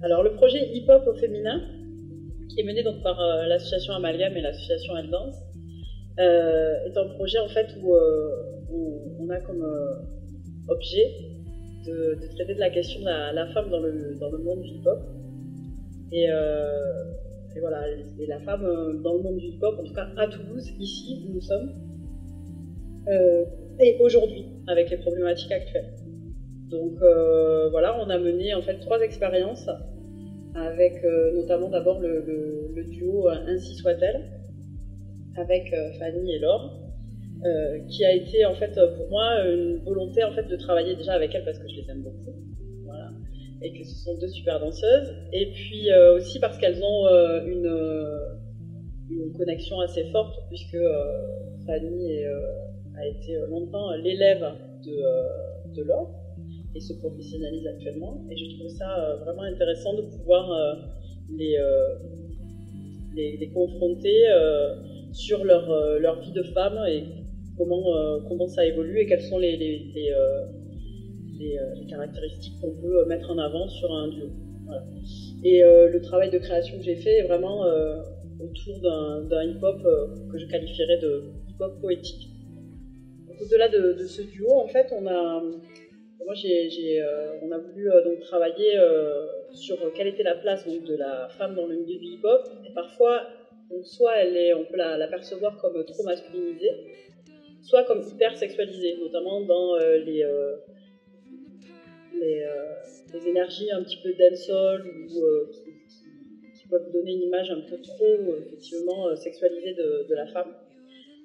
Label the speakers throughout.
Speaker 1: Alors le projet hip-hop au féminin, qui est mené donc par l'association Amalgame et l'association Elle Danse, est un projet en fait où on a comme objet de traiter de la question de la femme dans le monde du hip-hop. Et voilà, et la femme dans le monde du hip-hop, en tout cas à Toulouse, ici où nous sommes, et aujourd'hui, avec les problématiques actuelles. Donc voilà, on a mené en fait 3 expériences avec notamment d'abord le duo Ainsi soit-elle avec Fanny et Laure, qui a été en fait pour moi une volonté en fait de travailler déjà avec elles parce que je les aime beaucoup, voilà, et que ce sont 2 super danseuses, et puis aussi parce qu'elles ont une connexion assez forte puisque Fanny a été longtemps l'élève de Laure et se professionnalise actuellement, et je trouve ça vraiment intéressant de pouvoir les confronter sur leur vie de femme et comment ça évolue et quelles sont les caractéristiques qu'on peut mettre en avant sur un duo. Voilà. Et le travail de création que j'ai fait est vraiment autour d'un hip-hop que je qualifierais de hip-hop poétique. Au-delà de ce duo, en fait, on a voulu donc travailler sur quelle était la place donc, de la femme dans le milieu du hip-hop. Et parfois, donc, soit on peut la percevoir comme trop masculinisée, soit comme hyper sexualisée, notamment dans les énergies un petit peu dancehall ou qui peuvent donner une image un peu trop effectivement sexualisée de la femme.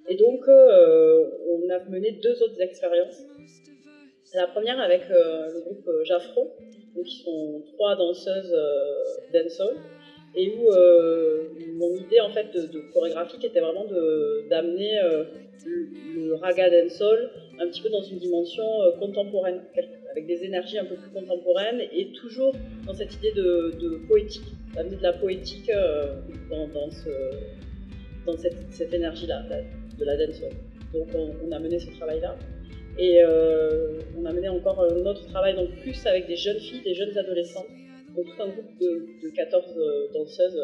Speaker 1: Et donc, on a mené 2 autres expériences. La première avec le groupe Jaffro, donc qui sont 3 danseuses dancehall, et où mon idée en fait de chorégraphique était vraiment d'amener le raga dancehall un petit peu dans une dimension contemporaine, avec des énergies un peu plus contemporaines, et toujours dans cette idée de poétique, d'amener de la poétique dans cette énergie-là, de la dancehall. Donc on a mené ce travail-là. Et on a mené encore un autre travail, donc plus avec des jeunes filles, des jeunes adolescentes, donc tout un groupe de 14 danseuses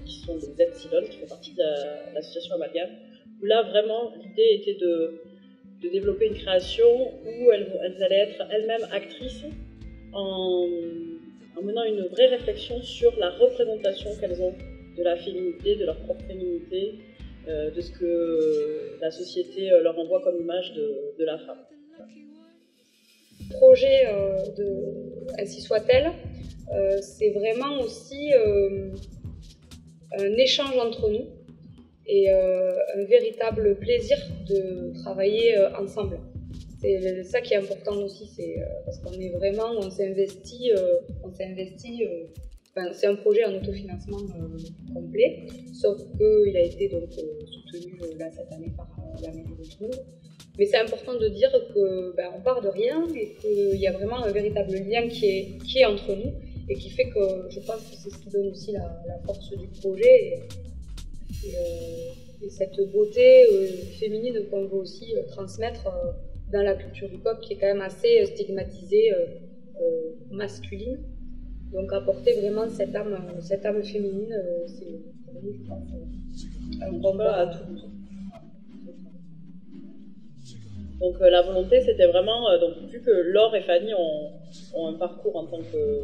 Speaker 1: qui sont des Epsilon, qui font partie de l'association Amalgame, où là vraiment l'idée était de développer une création où elles allaient être elles-mêmes actrices en menant une vraie réflexion sur la représentation qu'elles ont de la féminité, de leur propre féminité, de ce que la société leur envoie comme image de la femme.
Speaker 2: Le projet de Ainsi soit-elle, c'est vraiment aussi un échange entre nous et un véritable plaisir de travailler ensemble. C'est ça qui est important aussi, c'est parce qu'on est vraiment, on s'investit. Enfin, c'est un projet en autofinancement complet, sauf qu'il a été donc soutenu là cette année par la mairie de Toulouse. Mais c'est important de dire qu'on part de rien et qu'il y a vraiment un véritable lien qui est entre nous et qui fait que je pense que c'est ce qui donne aussi la force du projet et cette beauté féminine qu'on veut aussi transmettre dans la culture du pop qui est quand même assez stigmatisée, masculine. Donc apporter vraiment cette âme féminine, c'est pour nous, je pense, un combat à Toulouse.
Speaker 1: Donc la volonté, c'était vraiment, donc, vu que Laure et Fanny ont un parcours en tant que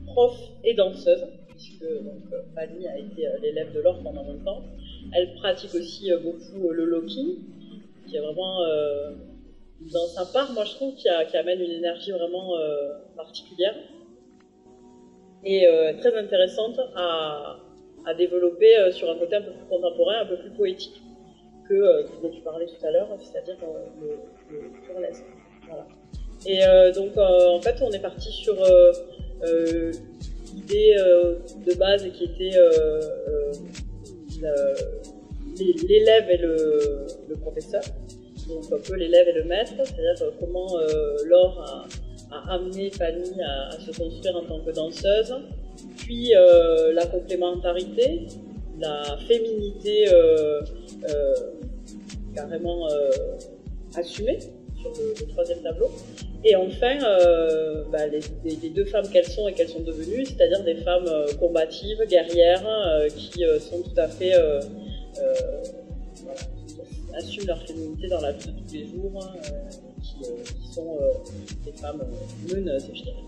Speaker 1: prof et danseuse, puisque donc, Fanny a été l'élève de Laure pendant longtemps, elle pratique aussi beaucoup le locking, qui est vraiment dans sa part, moi je trouve, qui amène une énergie vraiment particulière et très intéressante à développer sur un côté un peu plus contemporain, un peu plus poétique que dont tu parlais tout à l'heure, c'est-à-dire le burlesque. Voilà. Et donc en fait on est parti sur l'idée de base qui était l'élève et le professeur, donc un peu l'élève et le maître, c'est-à-dire comment Laure a amené Fanny à se construire en tant que danseuse, puis la complémentarité, la féminité carrément assumée sur le troisième tableau. Et enfin, les deux femmes qu'elles sont et qu'elles sont devenues, c'est-à-dire des femmes combatives, guerrières, qui sont tout à fait... assument leur féminité dans la vie de tous les jours, qui sont des femmes meneuses, je dirais.